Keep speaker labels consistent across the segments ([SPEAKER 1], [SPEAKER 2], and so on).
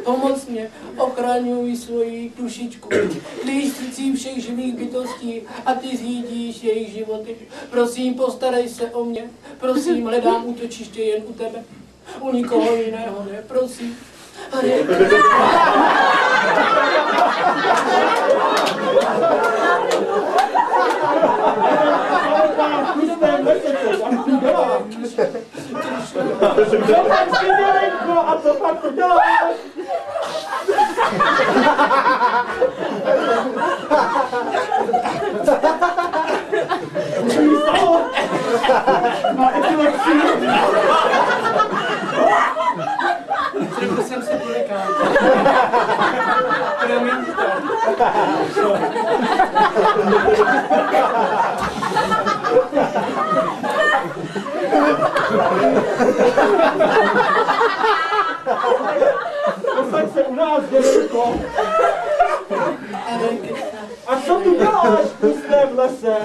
[SPEAKER 1] Pomoz mě, ochraňuj svoji dušičku. Ty jsi srdcí všech živých bytostí a ty řídíš jejich životy. Prosím, postarej se o mě. Prosím, hledám útočiště jen u tebe. U nikoho jiného ne, prosím.
[SPEAKER 2] A co pak to děláš?
[SPEAKER 1] Třeba jsem se polikal. Promiňte.
[SPEAKER 2] Posaď se u nás, děvčko. A co tu děláš v pustém lese?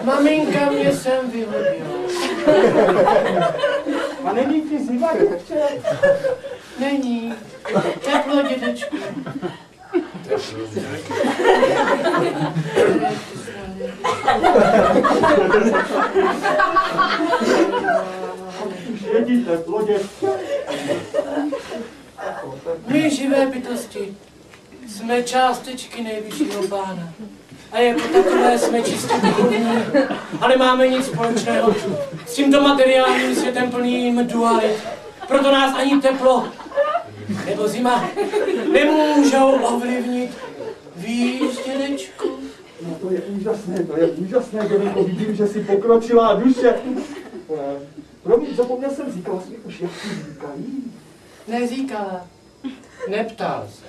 [SPEAKER 1] Maminka mě sem vyhodila.
[SPEAKER 2] A není ti zima, děvče?
[SPEAKER 1] Není. Teplo, dědečku.
[SPEAKER 2] Už jedí teplo, děvče.
[SPEAKER 1] My živé bytosti jsme částečky nejvyššího Pána. A jako takové jsme čistě duchovní, ale nemáme nic společného s tímto materiálním světem plným dualit. Proto nás ani teplo nebo zima nemůžou ovlivnit. Víš, dědečku?
[SPEAKER 2] No to je úžasné, děvčko. Vidím, že jsi pokročilá duše. Promiň, zapomněl jsem, říkala jsi mi už, jak ti říkají?
[SPEAKER 1] Nezíkala. Neptal se.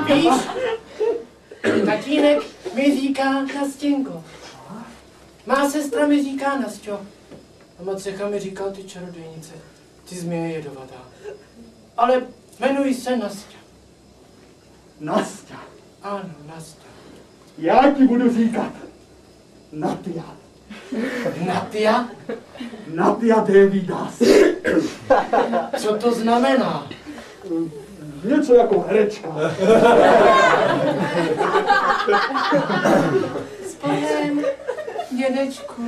[SPEAKER 1] Víš, tatínek mi říká Nastěnko. Má sestra mi říká Nasťo. A Maceka mi říkal ty čarodějnice. Ty zmije jedovatá. Ale jmenuji se Nasťa.
[SPEAKER 2] Nasťa.
[SPEAKER 1] Ano, Nasťa.
[SPEAKER 2] Já ti budu říkat Natia.
[SPEAKER 1] Natia?
[SPEAKER 2] Natia Devidas.
[SPEAKER 1] Co to znamená?
[SPEAKER 2] Něco jako herečka.
[SPEAKER 1] S Bohem, dědečku,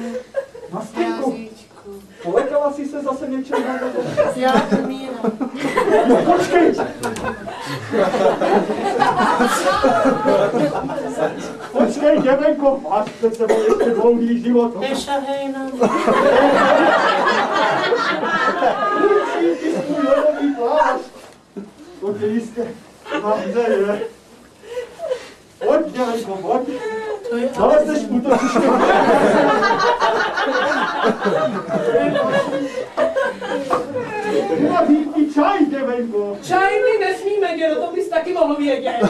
[SPEAKER 2] Nastěnku,
[SPEAKER 1] Jázíčku.
[SPEAKER 2] polekala jsi se zase něčem?
[SPEAKER 1] Já umírám.
[SPEAKER 2] No počkej! Počkej, děvenko, máš před sebou ještě dlouhý život.
[SPEAKER 1] Nešahej na mě.
[SPEAKER 2] Ručí ti svůj ledový plášť. To tě jistě nahřeje. Pojď, děvenko, pojď. Nalezneš útočiště. Nabíj ti čaj, děvenko.
[SPEAKER 1] Čaj my nesmíme, dědo, to bys taky mohl vědět.